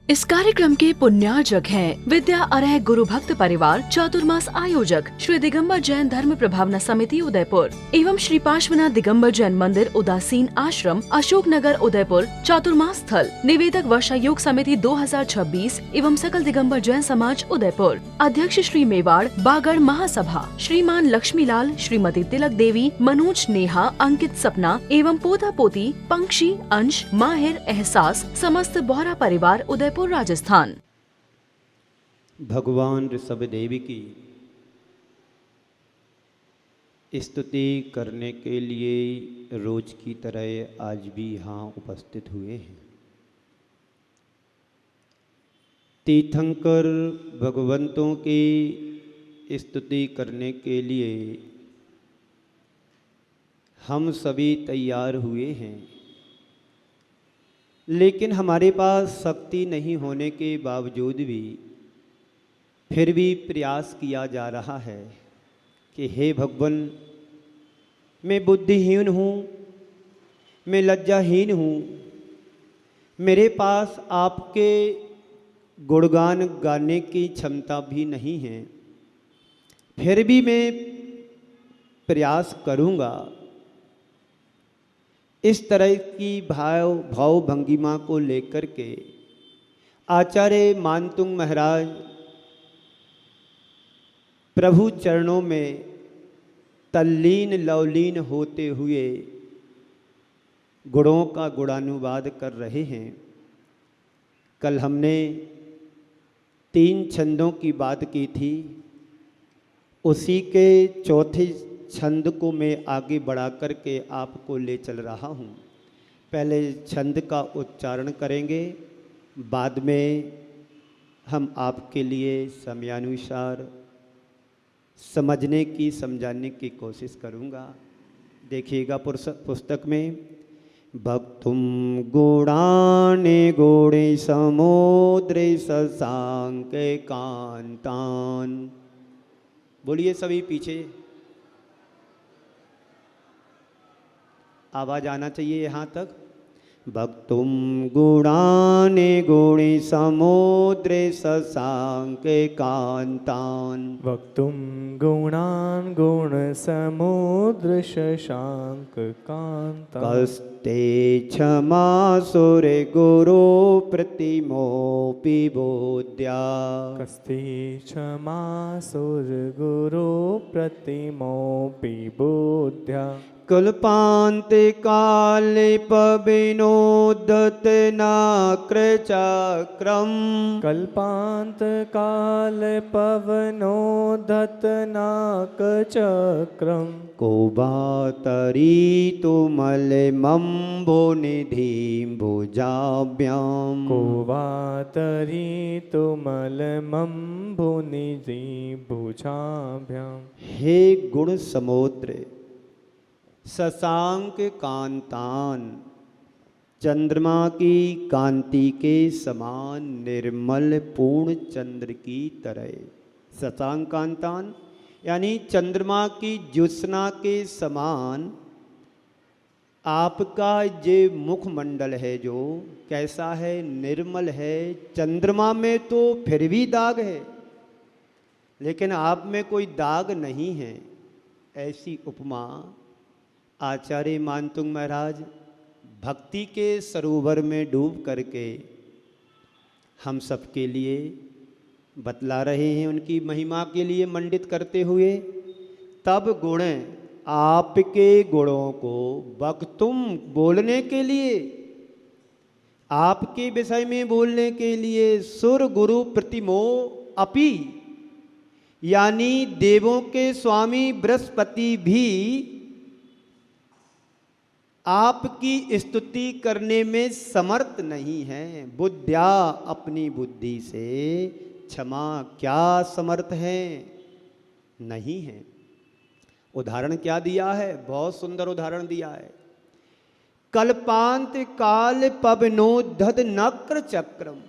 इस कार्यक्रम के पुण्यार्जक हैं विद्या अरह गुरु भक्त परिवार चातुर्मास आयोजक श्री दिगंबर जैन धर्म प्रभावना समिति उदयपुर एवं श्री पार्श्वनाथ दिगंबर जैन मंदिर उदासीन आश्रम अशोक नगर उदयपुर चातुर्मास स्थल निवेदक वर्षायोग समिति 2026 एवं सकल दिगंबर जैन समाज उदयपुर अध्यक्ष श्री मेवाड़ बागड़ महासभा श्रीमान लक्ष्मीलाल श्रीमती तिलक देवी मनोज नेहा अंकित सपना एवं पोता पोती पंक्षी अंश माहिर एहसास समस्त बोहरा परिवार उदयपुर राजस्थान। भगवान ऋषभ देवी की स्तुति करने के लिए रोज की तरह आज भी यहाँ उपस्थित हुए हैं। तीर्थंकर भगवंतों की स्तुति करने के लिए हम सभी तैयार हुए हैं, लेकिन हमारे पास शक्ति नहीं होने के बावजूद भी फिर भी प्रयास किया जा रहा है कि हे भगवान, मैं बुद्धिहीन हूँ, मैं लज्जाहीन हूँ, मेरे पास आपके गुणगान गाने की क्षमता भी नहीं है, फिर भी मैं प्रयास करूँगा। इस तरह की भाव भंगिमा को लेकर के आचार्य मानतुंग महाराज प्रभु चरणों में तल्लीन लवलीन होते हुए गुणों का गुणानुवाद कर रहे हैं। कल हमने 3 छंदों की बात की थी, उसी के चौथे छंद को मैं आगे बढ़ा करके आपको ले चल रहा हूँ। पहले छंद का उच्चारण करेंगे, बाद में हम आपके लिए समयानुसार समझने की समझाने की कोशिश करूँगा। देखिएगा पुस्तक में भक्तुम गुणाने गुणे समुद्रे शशांक कांतान। बोलिए सभी, पीछे आवाज़ आना चाहिए यहाँ तक। भक्तुम गुणाने गुणे समुद्रे शशांक कांतान। वक्तुम गुणान गुण समुद्र शशांक कांतान। कस्ते क्षमा सुरे गुरु प्रतिमोपि बोध्या। कस्ते क्षमा सुर गुरु प्रतिमोपि बोध्या। कल्पान्ते काले पविनोदत नाक्रचक्रम। कल्पांत काल पवनोदत नाकचक्रम। कोबातरी तुमलमम्बो निधिं भुजाभ्याम। कोवातरी तुमलमम्बो निधिं भुजाभ्याम। हे गुण समुद्र शशांक कांतान, चंद्रमा की कांति के समान निर्मल पूर्ण चंद्र की तरह। शशांक कांतान यानी चंद्रमा की ज्योत्सना के समान आपका ये मुखमंडल है, जो कैसा है, निर्मल है। चंद्रमा में तो फिर भी दाग है, लेकिन आप में कोई दाग नहीं है। ऐसी उपमा आचार्य मानतुंग महाराज भक्ति के सरोवर में डूब करके हम सबके लिए बतला रहे हैं, उनकी महिमा के लिए मंडित करते हुए। तब गुण आपके गुणों को वक्तुम बोलने के लिए, आपके विषय में बोलने के लिए, सुर गुरु प्रतिमो अपि यानी देवों के स्वामी बृहस्पति भी आपकी स्तुति करने में समर्थ नहीं है। बुद्ध्या अपनी बुद्धि से, क्षमा क्या समर्थ है, नहीं है। उदाहरण क्या दिया है, बहुत सुंदर उदाहरण दिया है। कल्पांत काल पवनोद्धत नक्र चक्रम।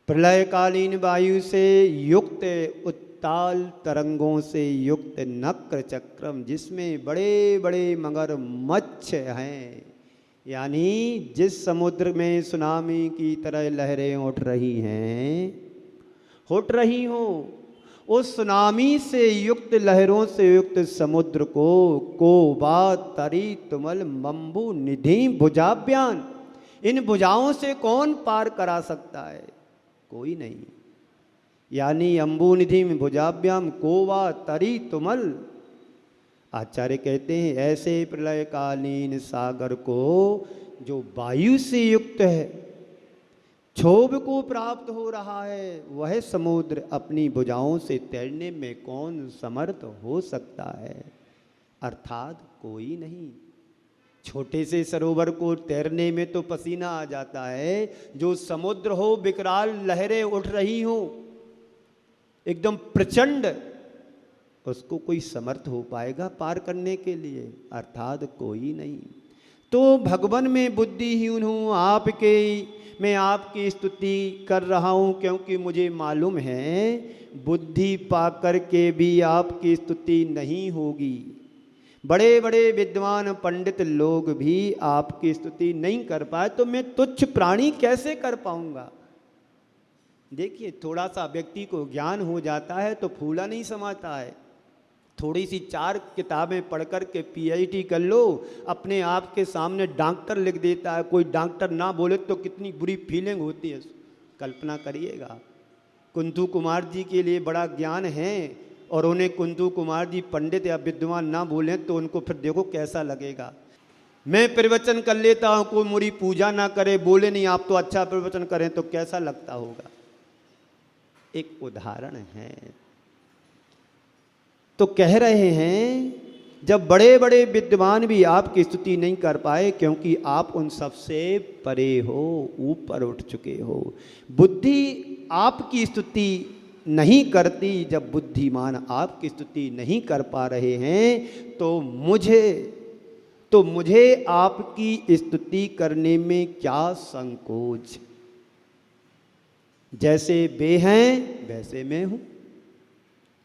प्रलयकालीन वायु से युक्त उत्ताल तरंगों से युक्त नक्र चक्रम, जिसमें बड़े बड़े मगरमच्छ हैं, यानी जिस समुद्र में सुनामी की तरह लहरें उठ रही हों, उस सुनामी से युक्त लहरों से युक्त समुद्र को बात तरी तुमल मंबू निधि भुजाभ्यान, इन भुजाओं से कौन पार करा सकता है? कोई नहीं। यानी अंबु निधि में भुजाभ्याम कोवा तरी तुमल। आचार्य कहते हैं ऐसे प्रलयकालीन सागर को जो वायु से युक्त है, क्षोभ को प्राप्त हो रहा है, वह समुद्र अपनी भुजाओं से तैरने में कौन समर्थ हो सकता है? अर्थात कोई नहीं। छोटे से सरोवर को तैरने में तो पसीना आ जाता है, जो समुद्र हो, विकराल लहरें उठ रही हो एकदम प्रचंड, उसको कोई समर्थ हो पाएगा पार करने के लिए? अर्थात कोई नहीं। तो भगवान में बुद्धिहीन हूँ, मैं आपकी स्तुति कर रहा हूँ, क्योंकि मुझे मालूम है बुद्धि पाकर के भी आपकी स्तुति नहीं होगी। बड़े बड़े विद्वान पंडित लोग भी आपकी स्तुति नहीं कर पाए, तो मैं तुच्छ प्राणी कैसे कर पाऊंगा? देखिए, थोड़ा सा व्यक्ति को ज्ञान हो जाता है तो फूला नहीं समाता है। थोड़ी सी 4 किताबें पढ़ कर के PhD कर लो, अपने आप के सामने डॉक्टर लिख देता है। कोई डॉक्टर ना बोले तो कितनी बुरी फीलिंग होती है, कल्पना करिएगा। कुंतु कुमार जी के लिए बड़ा ज्ञान है और उन्हें कुंतु कुमार जी पंडित या विद्वान ना बोलें तो उनको फिर देखो कैसा लगेगा। मैं प्रवचन कर लेता हूँ, कोई मेरी पूजा ना करे, बोले नहीं आप तो अच्छा प्रवचन करें, तो कैसा लगता होगा? एक उदाहरण है। तो कह रहे हैं जब बड़े बड़े विद्वान भी आपकी स्तुति नहीं कर पाए, क्योंकि आप उन सबसे परे हो, ऊपर उठ चुके हो। बुद्धि आपकी स्तुति नहीं करती। जब बुद्धिमान आपकी स्तुति नहीं कर पा रहे हैं तो मुझे आपकी स्तुति करने में क्या संकोच? जैसे वे हैं वैसे मैं हूं,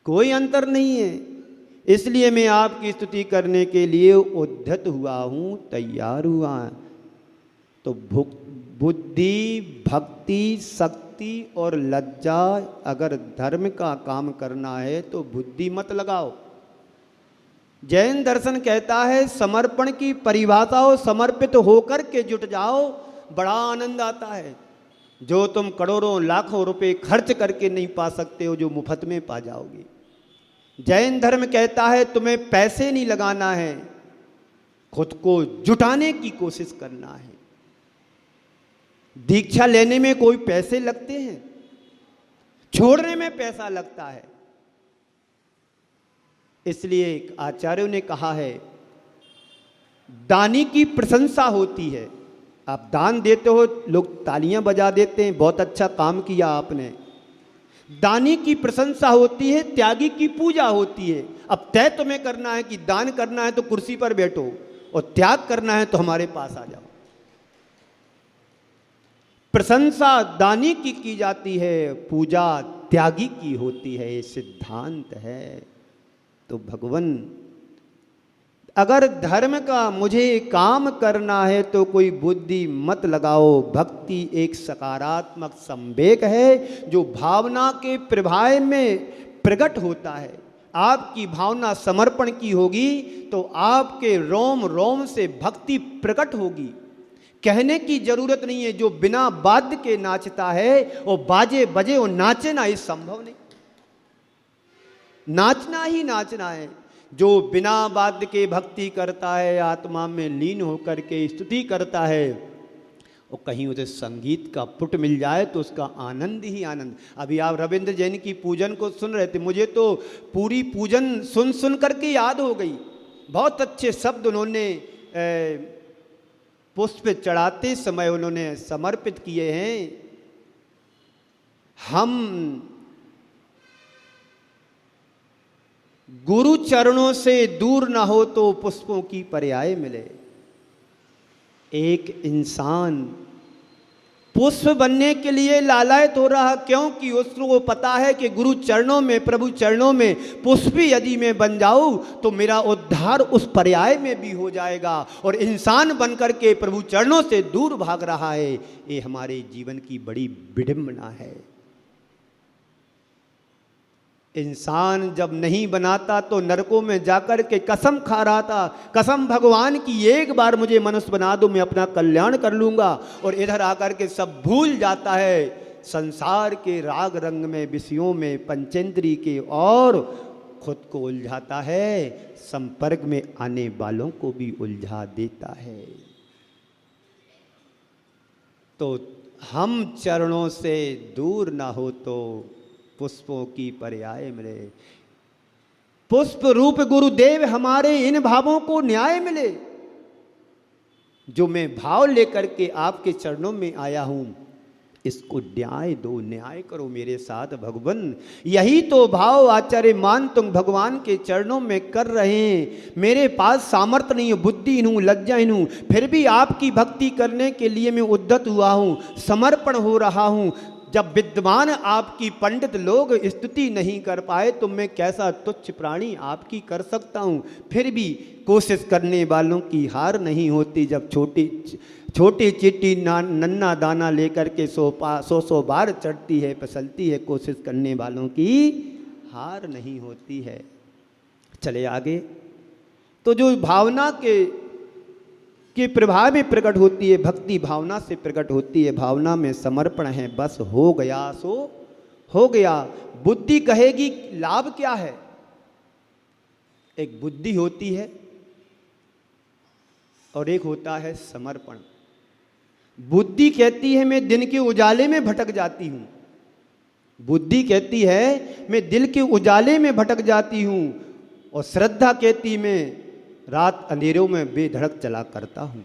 कोई अंतर नहीं है। इसलिए मैं आपकी स्तुति करने के लिए उद्यत हुआ हूं, तैयार हुआ। तो बुद्धि, भक्ति, शक्ति और लज्जा, अगर धर्म का काम करना है तो बुद्धि मत लगाओ। जैन दर्शन कहता है समर्पण की परिभाषा हो, समर्पित होकर के जुट जाओ, बड़ा आनंद आता है। जो तुम करोड़ों लाखों रुपए खर्च करके नहीं पा सकते हो, जो मुफ्त में पा जाओगे। जैन धर्म कहता है तुम्हें पैसे नहीं लगाना है, खुद को जुटाने की कोशिश करना है। दीक्षा लेने में कोई पैसे लगते हैं, छोड़ने में पैसा लगता है। इसलिए आचार्यों ने कहा है दानी की प्रशंसा होती है। आप दान देते हो, लोग तालियां बजा देते हैं, बहुत अच्छा काम किया आपने। दानी की प्रशंसा होती है, त्यागी की पूजा होती है। अब तय तुम्हें करना है कि दान करना है तो कुर्सी पर बैठो, और त्याग करना है तो हमारे पास आ जाओ। प्रशंसा दानी की जाती है, पूजा त्यागी की होती है, ये सिद्धांत है। तो भगवान, अगर धर्म का मुझे काम करना है तो कोई बुद्धि मत लगाओ। भक्ति एक सकारात्मक संवेग है जो भावना के प्रभाव में प्रकट होता है। आपकी भावना समर्पण की होगी तो आपके रोम रोम से भक्ति प्रकट होगी। कहने की जरूरत नहीं है, जो बिना वाद्य के नाचता है वो बाजे बजे वो नाचे ना, ये संभव नहीं। नाचना ही नाचना है। जो बिना वाद्य के भक्ति करता है, आत्मा में लीन होकर के स्तुति करता है, और कहीं उसे संगीत का पुट मिल जाए तो उसका आनंद ही आनंद। अभी आप रविंद्र जैन की पूजन को सुन रहे थे, मुझे तो पूरी पूजन सुन सुन करके याद हो गई। बहुत अच्छे शब्द उन्होंने पुष्प चढ़ाते समय उन्होंने समर्पित किए हैं। हम गुरु चरणों से दूर ना हो तो पुष्पों की पर्याय मिले। एक इंसान पुष्प बनने के लिए लालायित हो रहा, क्योंकि उसको पता है कि गुरु चरणों में, प्रभु चरणों में पुष्प यदि मैं बन जाऊं तो मेरा उद्धार उस पर्याय में भी हो जाएगा। और इंसान बनकर के प्रभु चरणों से दूर भाग रहा है। ये हमारे जीवन की बड़ी विडंबना है। इंसान जब नहीं बनाता तो नरकों में जाकर के कसम खा रहा था, कसम भगवान की एक बार मुझे मनुष्य बना दो, मैं अपना कल्याण कर लूंगा। और इधर आकर के सब भूल जाता है संसार के राग रंग में, विषयों में, पंचेंद्री के, और खुद को उलझाता है, संपर्क में आने वालों को भी उलझा देता है। तो हम चरणों से दूर ना हो तो पुष्पों की पर्याय मिले, पुष्प रूप गुरुदेव हमारे इन भावों को न्याय मिले। जो मैं भाव लेकर के आपके चरणों में आया हूं, इसको न्याय दो, न्याय करो मेरे साथ भगवान। यही तो भाव आचार्य मान तुम भगवान के चरणों में कर रहे हैं। मेरे पास सामर्थ्य नहीं है, बुद्धिहीन हूं, लज्जाहीन हूं, फिर भी आपकी भक्ति करने के लिए मैं उद्यत हुआ हूं, समर्पण हो रहा हूं। जब विद्वान आपकी पंडित लोग स्तुति नहीं कर पाए तो मैं कैसा तुच्छ प्राणी आपकी कर सकता हूँ। फिर भी कोशिश करने वालों की हार नहीं होती। जब छोटी चीटी नन्ना दाना लेकर के सौ बार चढ़ती है, फिसलती है, कोशिश करने वालों की हार नहीं होती है। चले आगे। तो जो भावना के प्रभाव में प्रकट होती है, भक्ति भावना से प्रकट होती है। भावना में समर्पण है, बस हो गया सो हो गया। बुद्धि कहेगी लाभ क्या है। एक बुद्धि होती है और एक होता है समर्पण। बुद्धि कहती है मैं दिन के उजाले में भटक जाती हूं, बुद्धि कहती है मैं दिल के उजाले में भटक जाती हूं, और श्रद्धा कहती मैं रात अंधेरों में बेधड़क चला करता हूँ।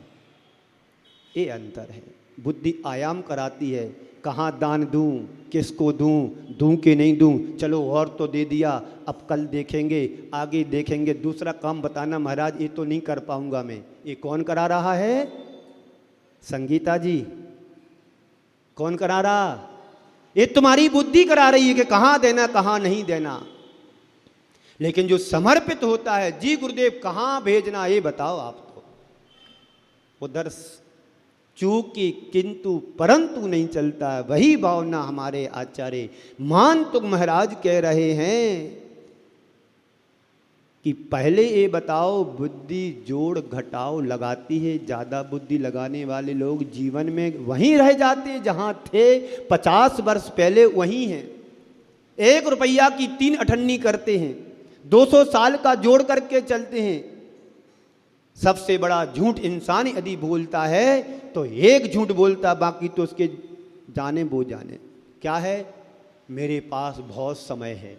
ये अंतर है। बुद्धि आयाम कराती है, कहाँ दान दूँ, किसको दूँ कि नहीं दूँ, चलो और तो दे दिया, अब कल देखेंगे, आगे देखेंगे। दूसरा काम बताना महाराज, ये तो नहीं कर पाऊँगा मैं। ये कौन करा रहा है? संगीता जी, कौन करा रहा? ये तुम्हारी बुद्धि करा रही है कि कहाँ देना कहाँ नहीं देना। लेकिन जो समर्पित होता है, जी गुरुदेव कहाँ भेजना ये बताओ आप, तो उधर चूंकि किंतु परंतु नहीं चलता है। वही भावना हमारे आचार्य मान तुक महाराज कह रहे हैं कि पहले ये बताओ बुद्धि जोड़ घटाओ लगाती है। ज़्यादा बुद्धि लगाने वाले लोग जीवन में वहीं रह जाते हैं जहाँ थे 50 वर्ष पहले, वहीं हैं। 1 रुपया की 3 अठन्नी करते हैं, 200 साल का जोड़ करके चलते हैं। सबसे बड़ा झूठ इंसान यदि बोलता है तो एक झूठ बोलता, बाकी तो उसके जाने वो जाने। क्या है? मेरे पास बहुत समय है,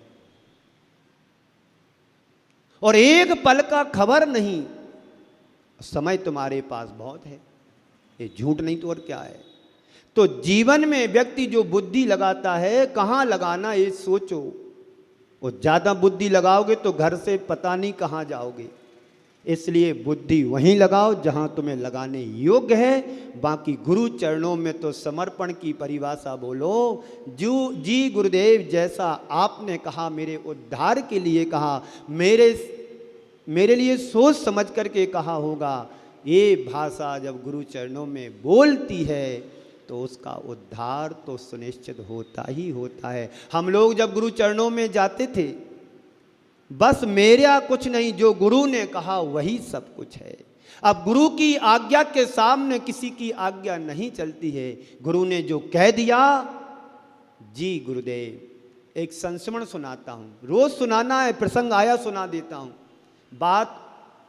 और एक पल का खबर नहीं, समय तुम्हारे पास बहुत है। ये झूठ नहीं तो और क्या है? तो जीवन में व्यक्ति जो बुद्धि लगाता है, कहाँ लगाना ये सोचो। और ज़्यादा बुद्धि लगाओगे तो घर से पता नहीं कहाँ जाओगे। इसलिए बुद्धि वहीं लगाओ जहाँ तुम्हें लगाने योग्य है। बाकी गुरु चरणों में तो समर्पण की परिभाषा बोलो। जी गुरुदेव, जैसा आपने कहा, मेरे उद्धार के लिए कहा, मेरे लिए सोच समझ करके कहा होगा। ये भाषा जब गुरु चरणों में बोलती है तो उसका उद्धार तो सुनिश्चित होता ही होता है। हम लोग जब गुरु चरणों में जाते थे, बस मेरा कुछ नहीं, जो गुरु ने कहा वही सब कुछ है। अब गुरु की आज्ञा के सामने किसी की आज्ञा नहीं चलती है। गुरु ने जो कह दिया, जी गुरुदेव। एक संस्मरण सुनाता हूँ, रोज सुनाना है, प्रसंग आया सुना देता हूँ। बात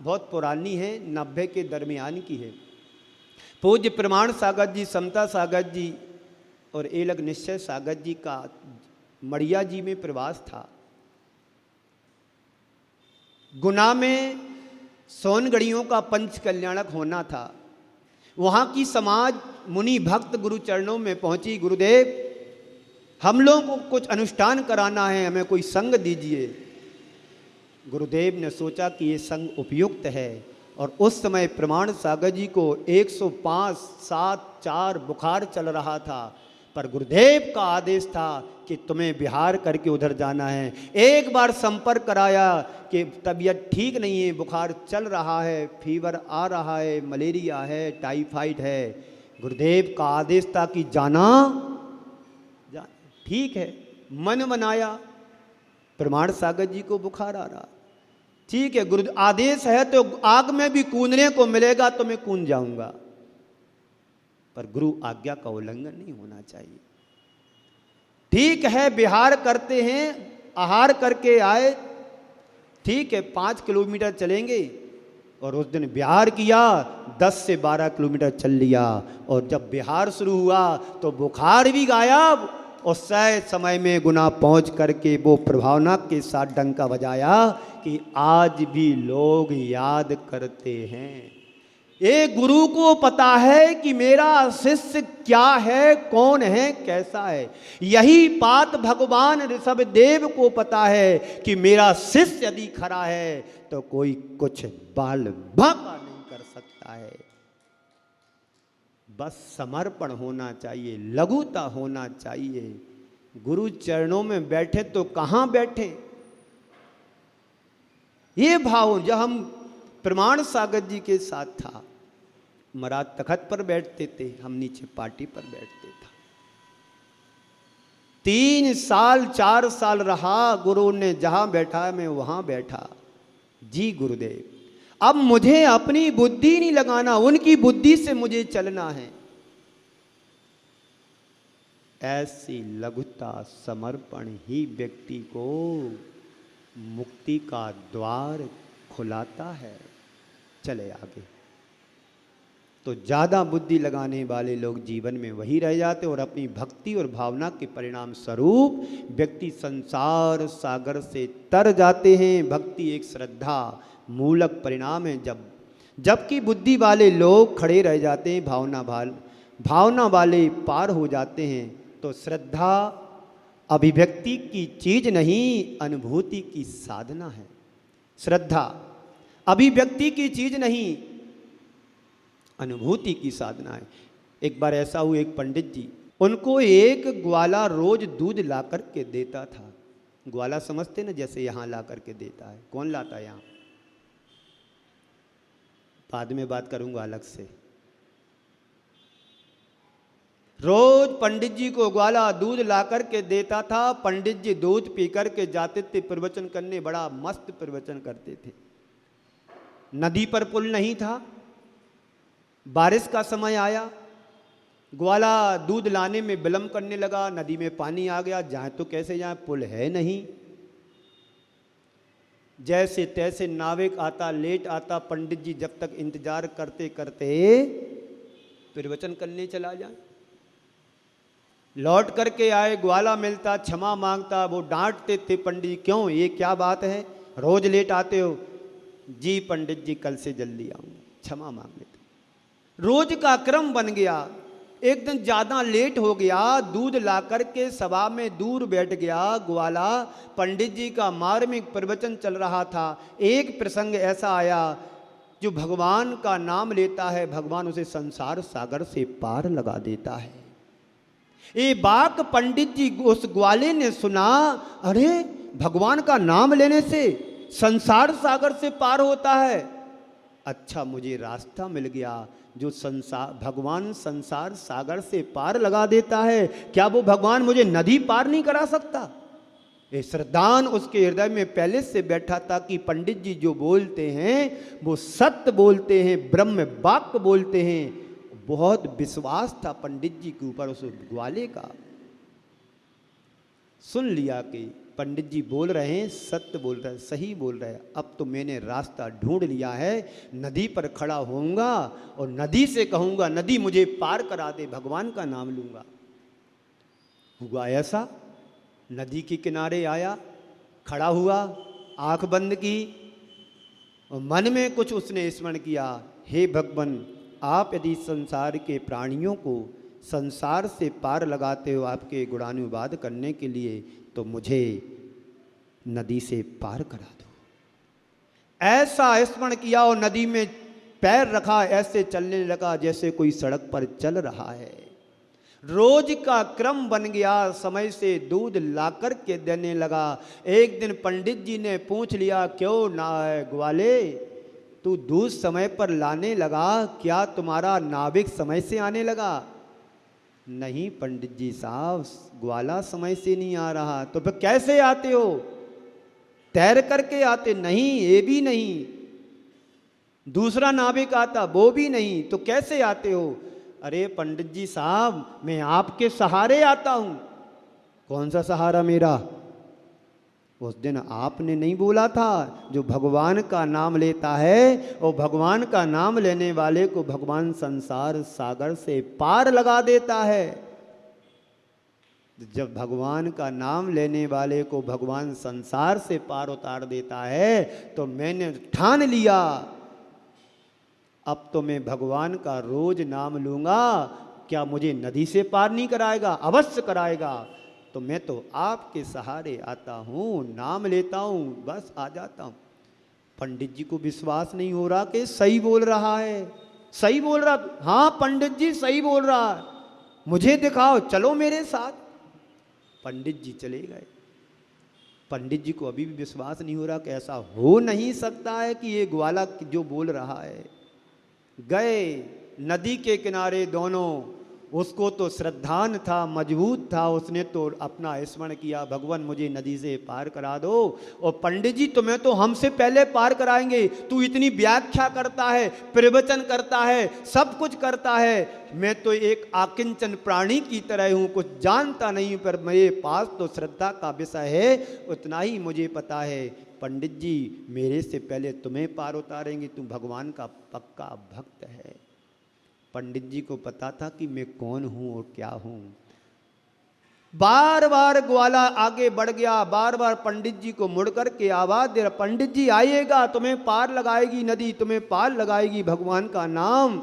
बहुत पुरानी है, 90 के दरमियान की है। पूज्य प्रमाण सागर जी, समता सागर जी और एलग निश्चय सागर जी का मड़िया जी में प्रवास था। गुना में सोनगढ़ियों का पंच कल्याणक होना था। वहाँ की समाज मुनि भक्त गुरु चरणों में पहुँची। गुरुदेव, हम लोगों को कुछ अनुष्ठान कराना है, हमें कोई संग दीजिए। गुरुदेव ने सोचा कि ये संग उपयुक्त है और उस समय प्रमाण सागर जी को 105, 7, 4 बुखार चल रहा था, पर गुरुदेव का आदेश था कि तुम्हें बिहार करके उधर जाना है। एक बार संपर्क कराया कि तबीयत ठीक नहीं है, बुखार चल रहा है, फीवर आ रहा है, मलेरिया है, टाइफाइड है। गुरुदेव का आदेश था कि जाना। ठीक है, मन बनाया, प्रमाण सागर जी को बुखार आ रहा, ठीक है, गुरु आदेश है तो आग में भी कूदने को मिलेगा तो मैं कूद जाऊंगा, पर गुरु आज्ञा का उल्लंघन नहीं होना चाहिए। ठीक है, विहार करते हैं, आहार करके आए, ठीक है, 5 किलोमीटर चलेंगे, और उस दिन बिहार किया, 10 से 12 किलोमीटर चल लिया, और जब बिहार शुरू हुआ तो बुखार भी गायब, और सही समय में गुना पहुंच करके वो प्रभावना के साथ डंका बजाया कि आज भी लोग याद करते हैं। एक गुरु को पता है कि मेरा शिष्य क्या है, कौन है, कैसा है। यही बात भगवान ऋषभदेव को पता है कि मेरा शिष्य यदि खरा है तो कोई कुछ बाल बांका नहीं कर सकता है। बस समर्पण होना चाहिए, लघुता होना चाहिए। गुरु चरणों में बैठे तो कहाँ बैठे, ये भाव। जब हम प्रमाण सागर जी के साथ था, महाराज तखत पर बैठते थे, हम नीचे पार्टी पर बैठते था। 3 साल 4 साल रहा, गुरु ने जहां बैठा मैं वहां बैठा। जी गुरुदेव, अब मुझे अपनी बुद्धि नहीं लगाना, उनकी बुद्धि से मुझे चलना है। ऐसी लघुता, समर्पण ही व्यक्ति को मुक्ति का द्वार खुलाता है। चले आगे। तो ज़्यादा बुद्धि लगाने वाले लोग जीवन में वही रह जाते और अपनी भक्ति और भावना के परिणाम स्वरूप व्यक्ति संसार सागर से तर जाते हैं। भक्ति एक श्रद्धा मूलक परिणाम है। जबकि बुद्धि वाले लोग खड़े रह जाते हैं, भावना वाले पार हो जाते हैं। तो श्रद्धा अभिव्यक्ति की चीज नहीं, अनुभूति की साधना है। श्रद्धा अभिव्यक्ति की चीज नहीं, अनुभूति की साधना है। एक बार ऐसा हुआ, एक पंडित जी, उनको एक ग्वाला रोज दूध ला कर के देता था। ग्वाला समझते ना, जैसे यहाँ ला कर के देता है। कौन लाता है यहाँ, बाद में बात करूंगा अलग से। रोज पंडित जी को ग्वाला दूध ला कर के देता था। पंडित जी दूध पी कर के जाते थे प्रवचन करने, बड़ा मस्त प्रवचन करते थे। नदी पर पुल नहीं था, बारिश का समय आया, ग्वाला दूध लाने में विलंब करने लगा, नदी में पानी आ गया, जाए तो कैसे जाए, पुल है नहीं। जैसे तैसे नाविक आता, लेट आता, पंडित जी जब तक इंतजार करते करते प्रवचन करने चला जाए। लौट करके आए, ग्वाला मिलता, क्षमा मांगता। वो डांटते थे पंडित जी, क्यों, ये क्या बात है, रोज लेट आते हो। जी पंडित जी, कल से जल्दी आऊंगा, क्षमा मांग लेते। रोज का क्रम बन गया। एक दिन ज्यादा लेट हो गया, दूध ला करके सभा में दूर बैठ गया ग्वाला। पंडित जी का मार्मिक प्रवचन चल रहा था। एक प्रसंग ऐसा आया, जो भगवान का नाम लेता है, भगवान उसे संसार सागर से पार लगा देता है। ये बात पंडित जी उस ग्वाले ने सुना, अरे भगवान का नाम लेने से संसार सागर से पार होता है। अच्छा, मुझे रास्ता मिल गया। जो भगवान संसार सागर से पार लगा देता है, क्या वो भगवान मुझे नदी पार नहीं करा सकता। ये श्रद्धान उसके हृदय में पहले से बैठा था कि पंडित जी जो बोलते हैं वो सत्य बोलते हैं, ब्रह्म वाक्य बोलते हैं। बहुत विश्वास था पंडित जी के ऊपर उस ग्वाले का। सुन लिया कि पंडित जी बोल रहे हैं, सत्य बोल रहे हैं, सही बोल रहे हैं। अब तो मैंने रास्ता ढूंढ लिया है, नदी पर खड़ा होऊंगा और नदी से कहूंगा, नदी मुझे पार करा दे, भगवान का नाम लूंगा। हुआ ऐसा, नदी के किनारे आया, खड़ा हुआ, आंख बंद की और मन में कुछ उसने स्मरण किया, हे भगवान, आप यदि संसार के प्राणियों को संसार से पार लगाते हो आपके गुणानुवाद करने के लिए, तो मुझे नदी से पार करा दो। ऐसा स्मरण किया और नदी में पैर रखा ऐसे चलने लगा जैसे कोई सड़क पर चल रहा है। रोज का क्रम बन गया, समय से दूध ला कर के देने लगा। एक दिन पंडित जी ने पूछ लिया, क्यों ना ग्वाले, तू दूध समय पर लाने लगा, क्या तुम्हारा नाभिक समय से आने लगा? नहीं पंडित जी साहब, ग्वाला समय से नहीं आ रहा। तो फिर कैसे आते हो? तैर करके आते? नहीं, ये भी नहीं। दूसरा नाभिक आता, वो भी नहीं। तो कैसे आते हो? अरे पंडित जी साहब, मैं आपके सहारे आता हूं। कौन सा सहारा मेरा? उस दिन आपने नहीं बोला था, जो भगवान का नाम लेता है और भगवान का नाम लेने वाले को भगवान संसार सागर से पार लगा देता है। जब भगवान का नाम लेने वाले को भगवान संसार से पार उतार देता है, तो मैंने ठान लिया, अब तो मैं भगवान का रोज नाम लूंगा। क्या मुझे नदी से पार नहीं कराएगा? अवश्य कराएगा। तो मैं तो आपके सहारे आता हूं, नाम लेता हूं, बस आ जाता हूं। पंडित जी को विश्वास नहीं हो रहा कि सही बोल रहा है। सही बोल रहा? हाँ पंडित जी सही बोल रहा है, मुझे दिखाओ, चलो मेरे साथ। पंडित जी चले गए। पंडित जी को अभी भी विश्वास नहीं हो रहा कि ऐसा हो नहीं सकता है कि ये ग्वाला जो बोल रहा है। गए नदी के किनारे दोनों, उसको तो श्रद्धान था, मजबूत था, उसने तो अपना स्मरण किया, भगवान मुझे नदी से पार करा दो। और पंडित जी तुम्हें तो हमसे पहले पार कराएंगे, तू इतनी व्याख्या करता है, प्रवचन करता है, सब कुछ करता है, मैं तो एक आकिंचन प्राणी की तरह हूँ, कुछ जानता नहीं, पर मेरे पास तो श्रद्धा का विषय है, उतना ही मुझे पता है। पंडित जी मेरे से पहले तुम्हें पार उतारेंगे, तू भगवान का पक्का भक्त है। पंडित जी को पता था कि मैं कौन हूं और क्या हूं। बार बार ग्वाला आगे बढ़ गया, बार बार पंडित जी को मुड़ कर के आवाज दे रहा, पंडित जी आइएगा, तुम्हें पार लगाएगी नदी, तुम्हें पार लगाएगी भगवान का नाम।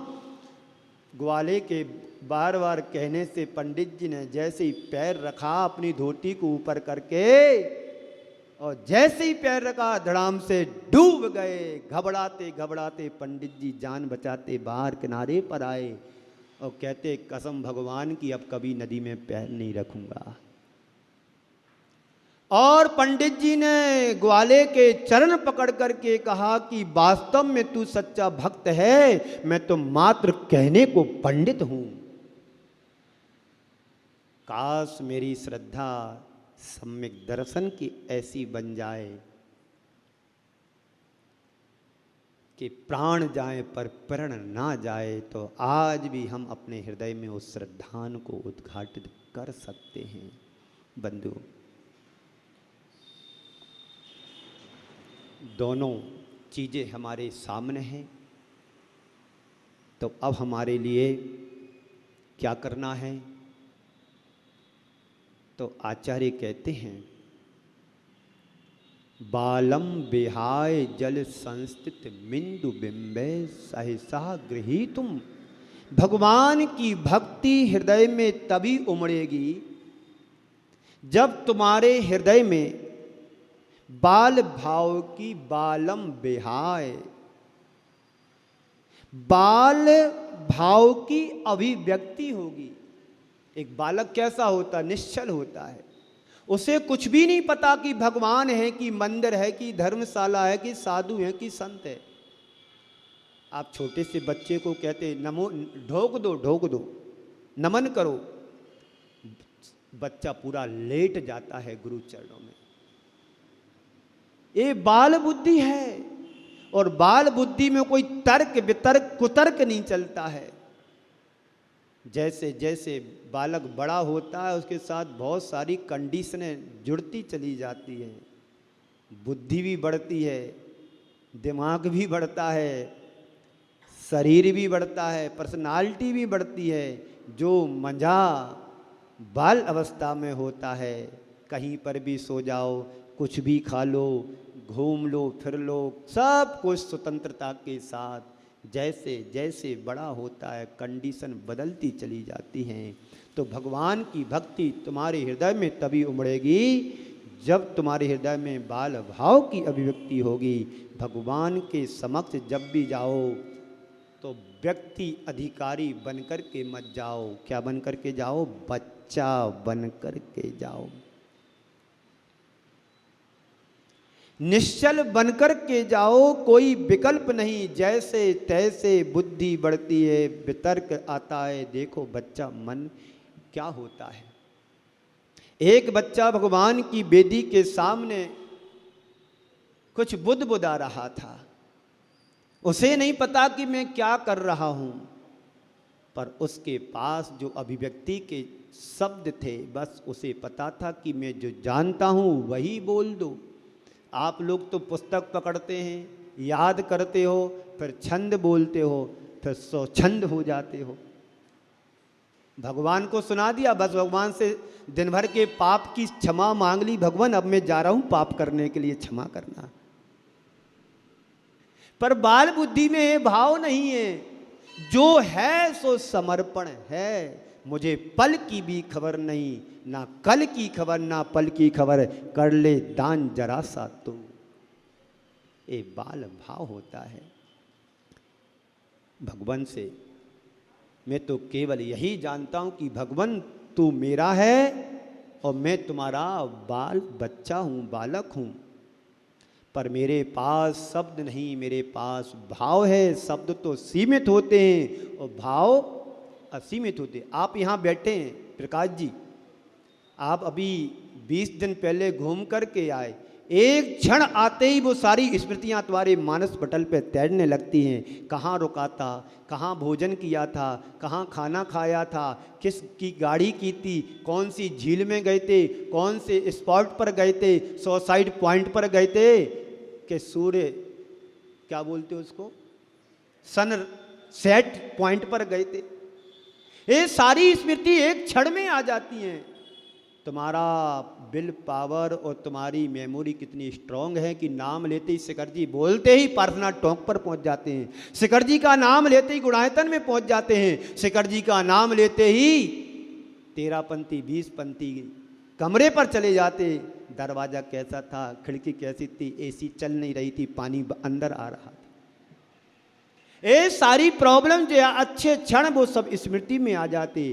ग्वाले के बार बार कहने से पंडित जी ने जैसे ही पैर रखा अपनी धोती को ऊपर करके, और जैसे ही पैर रखा धड़ाम से डूब गए। घबराते घबराते पंडित जी जान बचाते बाहर किनारे पर आए और कहते, कसम भगवान की अब कभी नदी में पैर नहीं रखूंगा। और पंडित जी ने ग्वाले के चरण पकड़ करके कहा कि वास्तव में तू सच्चा भक्त है, मैं तो मात्र कहने को पंडित हूं। काश मेरी श्रद्धा सम्यक दर्शन की ऐसी बन जाए कि प्राण जाए पर प्रण ना जाए, तो आज भी हम अपने हृदय में उस श्रद्धान को उद्घाटित कर सकते हैं। बंधु, दोनों चीजें हमारे सामने हैं, तो अब हमारे लिए क्या करना है? तो आचार्य कहते हैं, बालम विहाय जल संस्थित मिंदु बिंबे सहसा गृहीतुम। भगवान की भक्ति हृदय में तभी उमड़ेगी जब तुम्हारे हृदय में बाल भाव की बालम विहाय, बाल भाव की अभिव्यक्ति होगी। एक बालक कैसा होता? निश्चल होता है, उसे कुछ भी नहीं पता कि भगवान है, कि मंदिर है, कि धर्मशाला है, कि साधु है, कि संत है। आप छोटे से बच्चे को कहते नमो, ढोक दो, नमन करो, बच्चा पूरा लेट जाता है गुरु चरणों में। ये बाल बुद्धि है, और बाल बुद्धि में कोई तर्क वितर्क कुतर्क नहीं चलता है। जैसे जैसे बालक बड़ा होता है, उसके साथ बहुत सारी कंडीशनें जुड़ती चली जाती है, बुद्धि भी बढ़ती है, दिमाग भी बढ़ता है, शरीर भी बढ़ता है, पर्सनालिटी भी बढ़ती है। जो मजा बाल अवस्था में होता है, कहीं पर भी सो जाओ, कुछ भी खा लो, घूम लो, फिर लो, सब कुछ स्वतंत्रता के साथ। जैसे जैसे बड़ा होता है कंडीशन बदलती चली जाती हैं। तो भगवान की भक्ति तुम्हारे हृदय में तभी उमड़ेगी जब तुम्हारे हृदय में बाल भाव की अभिव्यक्ति होगी। भगवान के समक्ष जब भी जाओ, तो व्यक्ति अधिकारी बनकर के मत जाओ। क्या बनकर के जाओ? बच्चा बनकर के जाओ। निश्चल बनकर के जाओ, कोई विकल्प नहीं। जैसे तैसे बुद्धि बढ़ती है, वितर्क आता है। देखो बच्चा मन क्या होता है। एक बच्चा भगवान की वेदी के सामने कुछ बुदबुदा रहा था। उसे नहीं पता कि मैं क्या कर रहा हूं, पर उसके पास जो अभिव्यक्ति के शब्द थे, बस उसे पता था कि मैं जो जानता हूं वही बोल दो। आप लोग तो पुस्तक पकड़ते हैं, याद करते हो, फिर छंद बोलते हो, फिर स्वच्छंद हो जाते हो। भगवान को सुना दिया, बस भगवान से दिन भर के पाप की क्षमा मांग ली। भगवान अब मैं जा रहा हूं पाप करने के लिए, क्षमा करना। पर बाल बुद्धि में ये भाव नहीं है। जो है सो समर्पण है। मुझे पल की भी खबर नहीं, ना कल की खबर ना पल की खबर, कर ले दान जरा सा तू। ये बाल भाव होता है। भगवान से मैं तो केवल यही जानता हूं कि भगवान तू मेरा है और मैं तुम्हारा बाल बच्चा हूं, बालक हूं। पर मेरे पास शब्द नहीं, मेरे पास भाव है। शब्द तो सीमित होते हैं और भाव असीमित होते हैं। आप यहाँ बैठे हैं प्रकाश जी, आप अभी 20 दिन पहले घूम करके आए। एक क्षण आते ही वो सारी स्मृतियाँ तुम्हारे मानस पटल पे तैरने लगती हैं। कहाँ रुका था, कहाँ भोजन किया था, कहाँ खाना खाया था, किस की गाड़ी की थी, कौन सी झील में गए थे, कौन से स्पॉट पर गए थे, सुसाइड पॉइंट पर गए थे, कि सूर्य क्या बोलते उसको, सन सेट पॉइंट पर गए थे। ये सारी स्मृति एक क्षण में आ जाती हैं। तुम्हारा विल पावर और तुम्हारी मेमोरी कितनी स्ट्रांग है कि नाम लेते ही शिखर जी बोलते ही प्रार्थना टोंक पर पहुंच जाते हैं। शिखर जी का नाम लेते ही गुणायतन में पहुंच जाते हैं। शिखर जी का नाम लेते ही 13 पंक्ति 20 पंक्ति कमरे पर चले जाते। दरवाजा कैसा था, खिड़की कैसी थी, एसी चल नहीं रही थी, पानी अंदर आ रहा था। ये सारी प्रॉब्लम जो है अच्छे क्षण वो सब स्मृति में आ जाते।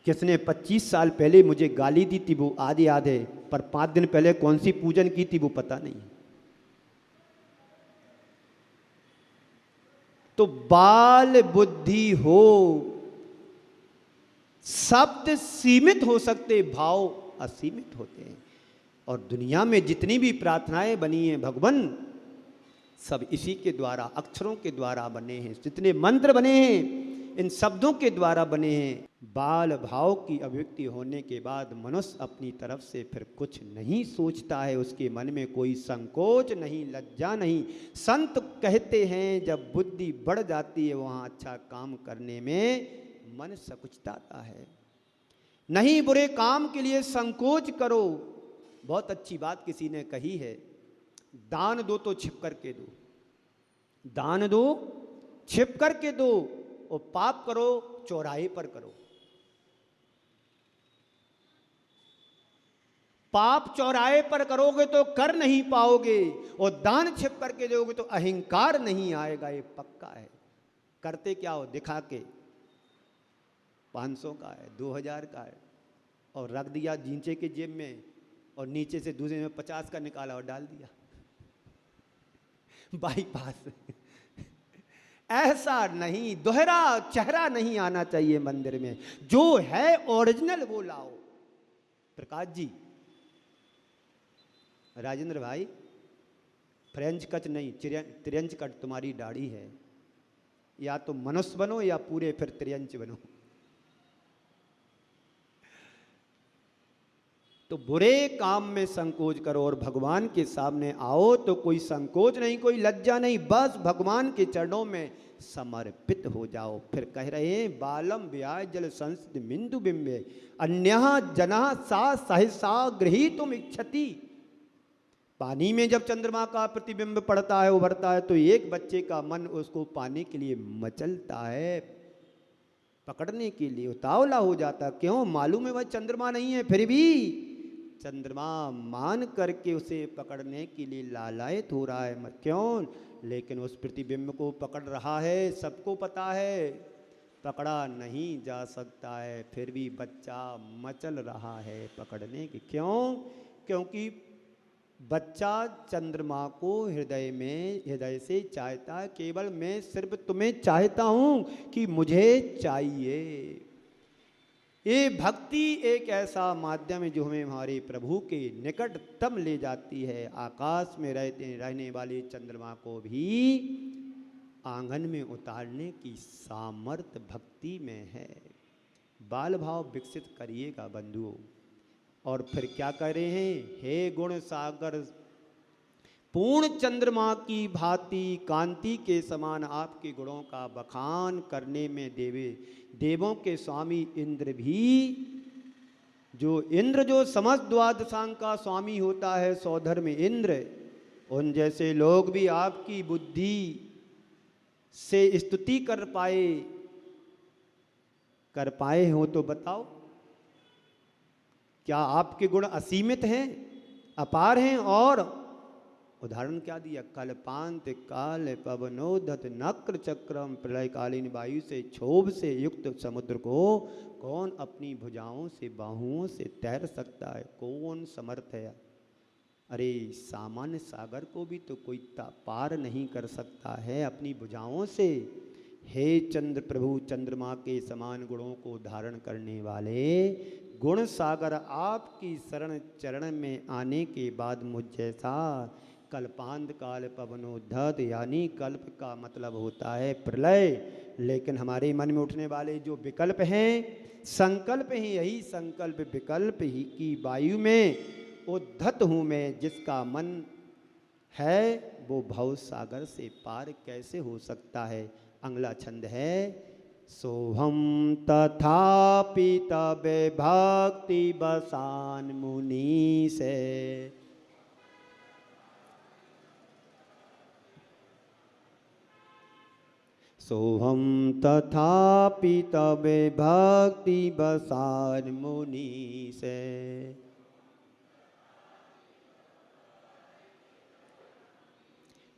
किसने 25 साल पहले मुझे गाली दी थी वो आधे याद है, पर 5 दिन पहले कौन सी पूजन की थी वो पता नहीं। तो बाल बुद्धि हो, शब्द सीमित हो सकते, भाव असीमित होते हैं। और दुनिया में जितनी भी प्रार्थनाएं बनी हैं भगवान, सब इसी के द्वारा, अक्षरों के द्वारा बने हैं। जितने मंत्र बने हैं इन शब्दों के द्वारा बने हैं। बाल भाव की अभिव्यक्ति होने के बाद मनुष्य अपनी तरफ से फिर कुछ नहीं सोचता है। उसके मन में कोई संकोच नहीं, लज्जा नहीं। संत कहते हैं जब बुद्धि बढ़ जाती है वहाँ अच्छा काम करने में मन सकुचता है। नहीं बुरे काम के लिए संकोच करो। बहुत अच्छी बात किसी ने कही है, दान दो तो छिप करके दो, दान दो छिप करके दो, और पाप करो चौराहे पर करो। पाप चौराहे पर करोगे तो कर नहीं पाओगे, और दान छिप करके दोगे तो अहंकार नहीं आएगा, ये पक्का है। करते क्या हो, दिखा के 500 का है, 2000 का है, और रख दिया जींचे के जेब में, और नीचे से दूसरे में 50 का निकाला और डाल दिया बाईपास। ऐसा नहीं, दोहरा चेहरा नहीं आना चाहिए मंदिर में। जो है ओरिजिनल वो लाओ। प्रकाश जी, राजेंद्र भाई, फ्रेंच कट नहीं, त्रियंच कट तुम्हारी दाढ़ी है। या तो मनुष्य बनो या पूरे फिर त्रियंच बनो। तो बुरे काम में संकोच करो और भगवान के सामने आओ तो कोई संकोच नहीं, कोई लज्जा नहीं, बस भगवान के चरणों में समर्पित हो जाओ। फिर कह रहे हैं बालम व्याय जल संस्थित बिंदु बिंबे अन्यः जनः सा सहसा गृहीतुम इच्छति। पानी में जब चंद्रमा का प्रतिबिंब पड़ता है, उभरता है, तो एक बच्चे का मन उसको पाने के लिए मचलता है, पकड़ने के लिए उतावला हो जाता। क्यों? मालूम है वह चंद्रमा नहीं है, फिर भी चंद्रमा मान करके उसे पकड़ने के लिए लालायित हो रहा है। क्यों? लेकिन उस प्रतिबिंब को पकड़ रहा है, सबको पता है पकड़ा नहीं जा सकता है, फिर भी बच्चा मचल रहा है पकड़ने की। क्यों? क्योंकि बच्चा चंद्रमा को हृदय से चाहता है। केवल मैं सिर्फ तुम्हें चाहता हूं कि मुझे चाहिए। ये भक्ति एक ऐसा माध्यम है जो हमें हमारे प्रभु के निकटतम ले जाती है। आकाश में रहने वाले चंद्रमा को भी आंगन में उतारने की सामर्थ्य भक्ति में है। बाल भाव विकसित करिएगा बंधुओं। और फिर क्या कह रहे हैं? हे गुण सागर पूर्ण चंद्रमा की भांति कांति के समान आपके गुणों का बखान करने में देवों के स्वामी इंद्र भी, जो समस्त द्वादशांग का स्वामी होता है, सौधर्म इंद्र, उन जैसे लोग भी आपकी बुद्धि से स्तुति कर पाए हो तो बताओ, क्या आपके गुण असीमित हैं, अपार हैं? और उदाहरण क्या दिया? कल्पांत काल पवनोदत नक्र चक्रम, प्रलयकालीन वायु से क्षोभ से युक्त समुद्र को कौन अपनी भुजाओं से बाहुओं से तैर सकता है? कौन समर्थ है? अरे सामान्य सागर को भी तो कोई पार नहीं कर सकता है अपनी भुजाओं से। हे चंद्र प्रभु, चंद्रमा के समान गुणों को धारण करने वाले गुण सागर, आपकी शरण चरण में आने के बाद मुझ जैसा कल्पांत काल पवनोद्धत, यानी कल्प का मतलब होता है प्रलय, लेकिन हमारे मन में उठने वाले जो विकल्प हैं, संकल्प ही, यही संकल्प विकल्प ही की वायु में उद्धत हूँ मैं। जिसका मन है वो भव सागर से पार कैसे हो सकता है? अगला छंद है सोहम तथापि तबे भक्ति बसान मुनि से। सोहम तथापि तबे भक्ति बसान मुनि से।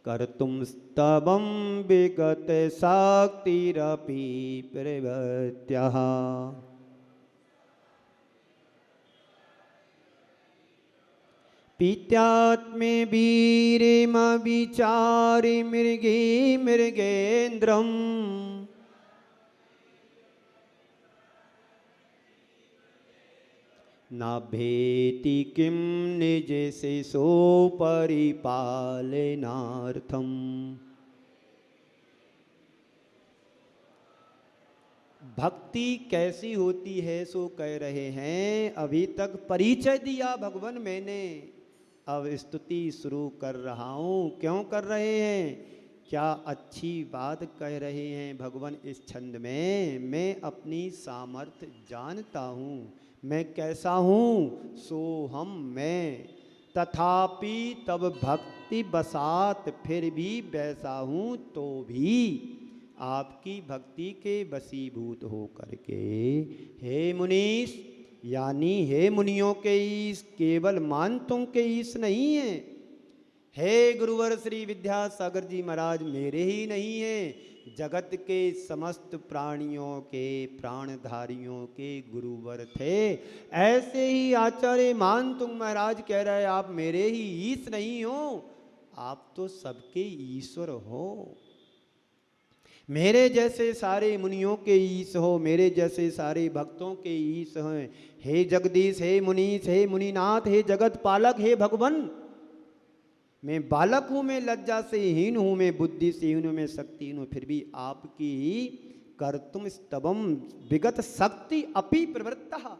कर्तुम स्तवम विगत शक्तिरपि प्रवृत्त्यः। पीत्यात्मे वीरिमविचारि मृगे मृगेन्द्रम्। न भेति किं निज शिशो परिपालनार्थम। भक्ति कैसी होती है सो कह रहे हैं। अभी तक परिचय दिया भगवान मैंने, अब स्तुति शुरू कर रहा हूँ। क्यों कर रहे हैं? क्या अच्छी बात कह रहे हैं भगवान इस छंद में। मैं अपनी सामर्थ्य जानता हूँ, मैं कैसा हूँ। सो हम मैं, तथापि तब भक्ति बसात, फिर भी वैसा हूँ तो भी आपकी भक्ति के वशीभूत हो करके। हे मुनीश, यानी हे मुनियों के ईश, केवल मानतों के ईश नहीं है। हे गुरुवर श्री विद्यासागर जी महाराज मेरे ही नहीं है, जगत के समस्त प्राणियों के प्राणधारियों के गुरुवर थे। ऐसे ही आचार्य मान तुम महाराज कह रहे आप मेरे ही ईश नहीं हो, आप तो सबके ईश्वर हो। मेरे जैसे सारे मुनियों के ईश हो, मेरे जैसे सारे भक्तों के ईश हैं। हे जगदीश, हे मुनीश, हे मुनिनाथ, हे जगत पालक, हे भगवान, मैं बालक हूँ, मैं लज्जा से हीन हूँ, मैं बुद्धि से हीन हूँ, मैं शक्तिहीन हूँ, फिर भी आपकी कर्तुम स्तवम विगत शक्ति अपि प्रवृत्तः।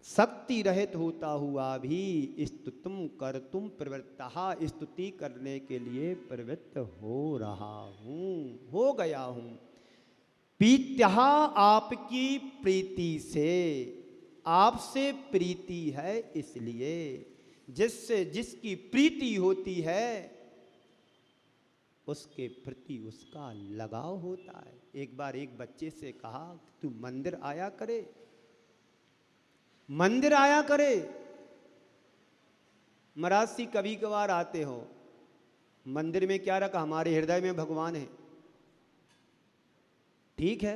शक्ति रहित होता हुआ भी स्तुतम कर्तुम प्रवृत्तः, स्तुति करने के लिए प्रवृत्त हो रहा हूँ, हो गया हूँ। पीत्यः, आपकी प्रीति से, आपसे प्रीति है इसलिए। जिससे जिसकी प्रीति होती है उसके प्रति उसका लगाव होता है। एक बार एक बच्चे से कहा तू मंदिर आया करे, मंदिर आया करे। महाराज जी कभी कभार आते हो, मंदिर में क्या रखा, हमारे हृदय में भगवान है, ठीक है,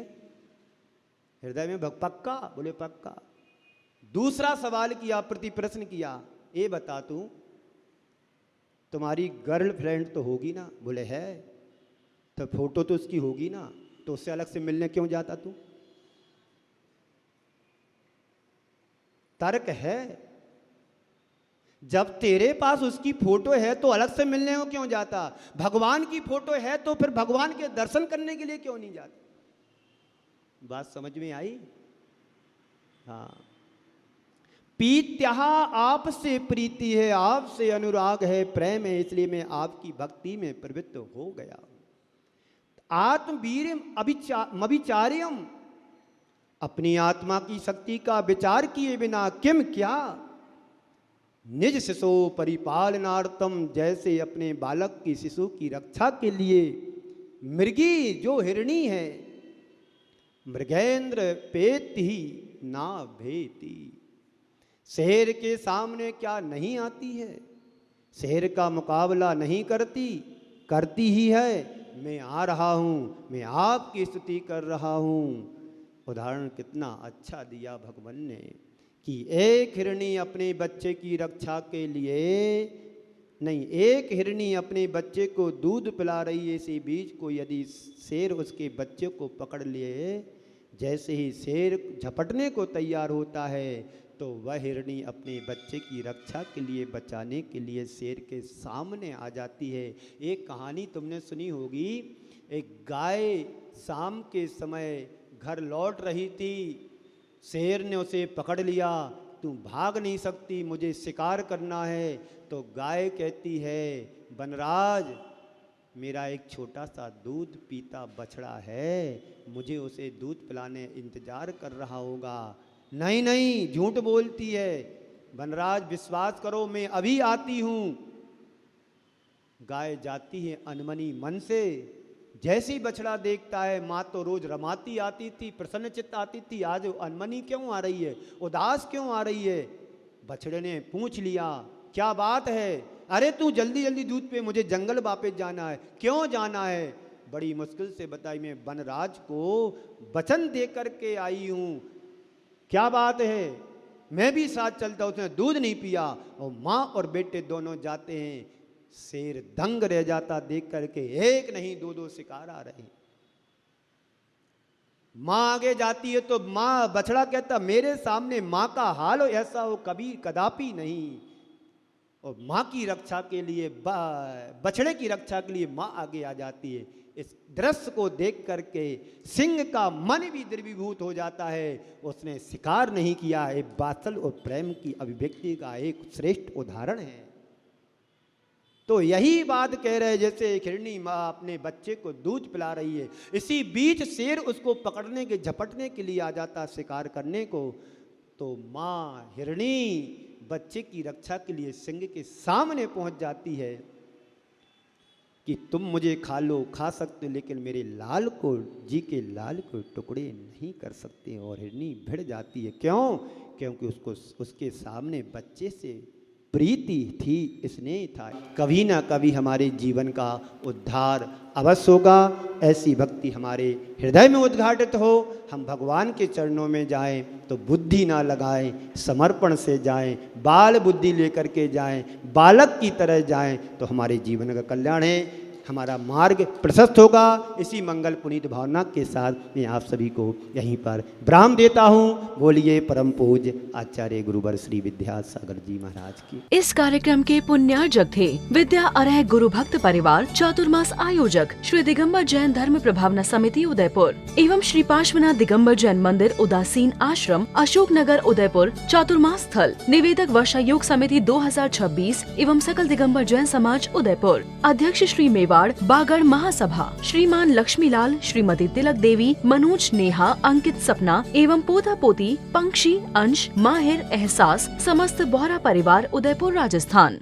हृदय में पक्का, बोले पक्का। दूसरा सवाल किया, प्रति प्रश्न किया, ये बता तू तुम्हारी गर्लफ्रेंड तो होगी ना, बोले है, तो फोटो तो उसकी होगी ना, तो उससे अलग से मिलने क्यों जाता तू? तर्क है, जब तेरे पास उसकी फोटो है तो अलग से मिलने को क्यों जाता? भगवान की फोटो है तो फिर भगवान के दर्शन करने के लिए क्यों नहीं जाता? बात समझ में आई? हाँ। पीत्याह, आपसे प्रीति है, आपसे अनुराग है, प्रेम है, इसलिए मैं आपकी भक्ति में प्रवृत्त हो गया। आत्मवीर अभिचार्यम, अपनी आत्मा की शक्ति का विचार किए बिना किम क्या, निज शिशु परिपालनार्थम, जैसे अपने बालक की शिशु की रक्षा के लिए मृगी जो हिरणी है, मृगेंद्र पेति ना भेती, शेर के सामने क्या नहीं आती है, शेर का मुकाबला नहीं करती, करती ही है, मैं आ रहा हूं, मैं आपकी स्तुति कर रहा हूं। उदाहरण कितना अच्छा दिया भगवान ने कि एक हिरणी अपने बच्चे की रक्षा के लिए नहीं, एक हिरणी अपने बच्चे को दूध पिला रही है, इसी बीच को यदि शेर उसके बच्चे को पकड़ लिए, जैसे ही शेर झपटने को तैयार होता है तो वह हिरणी अपने बच्चे की रक्षा के लिए, बचाने के लिए शेर के सामने आ जाती है। एक कहानी तुमने सुनी होगी, एक गाय शाम के समय घर लौट रही थी, शेर ने उसे पकड़ लिया, तू भाग नहीं सकती, मुझे शिकार करना है। तो गाय कहती है, वनराज मेरा एक छोटा सा दूध पीता बछड़ा है, मुझे उसे दूध पिलाने इंतजार कर रहा होगा। नहीं नहीं, झूठ बोलती है, वनराज विश्वास करो, मैं अभी आती हूं। गाय जाती है अनमनी मन से, जैसी बछड़ा देखता है, माँ तो रोज रमाती आती थी, प्रसन्न चित्त आती थी, आज अनमनी क्यों आ रही है, उदास क्यों आ रही है? बछड़े ने पूछ लिया, क्या बात है? अरे तू जल्दी जल्दी दूध पे, मुझे जंगल वापस जाना है। क्यों जाना है? बड़ी मुश्किल से बताई, मैं वनराज को वचन दे करके आई हूं। क्या बात है? मैं भी साथ चलता, उसने दूध नहीं पिया। और माँ और बेटे दोनों जाते हैं, शेर दंग रह जाता देख करके, एक नहीं दो दो शिकार आ रहे। माँ आगे जाती है तो माँ, बछड़ा कहता मेरे सामने माँ का हाल हो ऐसा हो कभी कदापि नहीं। और माँ की रक्षा के लिए, बछड़े की रक्षा के लिए माँ आगे आ जाती है। इस दृश्य को देख करके सिंह का मन भी द्रवीभूत हो जाता है, उसने शिकार नहीं किया। एक बात्सल और प्रेम की अभिव्यक्ति का एक श्रेष्ठ उदाहरण है। तो यही बात कह रहे, जैसे एक हिरणी माँ अपने बच्चे को दूध पिला रही है, इसी बीच शेर उसको पकड़ने के, झपटने के लिए आ जाता शिकार करने को। तो माँ हिरणी बच्चे की रक्षा के लिए सिंह के सामने पहुंच जाती है कि तुम मुझे खा लो, खा सकते हो, लेकिन मेरे लाल को, जी के लाल को टुकड़े नहीं कर सकते। और हिरणी भिड़ जाती है। क्यों? क्योंकि उसको उसके सामने बच्चे से प्रीति थी, स्नेह था। कभी ना कभी हमारे जीवन का उद्धार अवश्य होगा। ऐसी भक्ति हमारे हृदय में उद्घाटित हो, हम भगवान के चरणों में जाएं तो बुद्धि ना लगाएं, समर्पण से जाएं, बाल बुद्धि लेकर के जाएं, बालक की तरह जाएं, तो हमारे जीवन का कल्याण है, हमारा मार्ग प्रशस्त होगा। इसी मंगल पुनीत भावना के साथ मैं आप सभी को यहीं पर विराम देता हूँ। बोलिए परम पूज्य आचार्य गुरुवर श्री विद्यासागर जी महाराज की। इस कार्यक्रम के पुण्यार्जक थे विद्या अरह गुरु भक्त परिवार चातुर्मास आयोजक श्री दिगंबर जैन धर्म प्रभावना समिति उदयपुर एवं श्री पार्श्वनाथ दिगंबर जैन मंदिर उदासीन आश्रम अशोक नगर उदयपुर चातुर्मास स्थल निवेदक वर्षा योग समिति 2026 एवं सकल दिगंबर जैन समाज उदयपुर। अध्यक्ष श्री मेवाड़ बागड़ महासभा श्रीमान लक्ष्मीलाल, श्रीमती तिलक देवी, मनोज, नेहा, अंकित, सपना एवं पोता पोती, पंक्षी, अंश, माहिर, एहसास, समस्त बोहरा परिवार उदयपुर राजस्थान।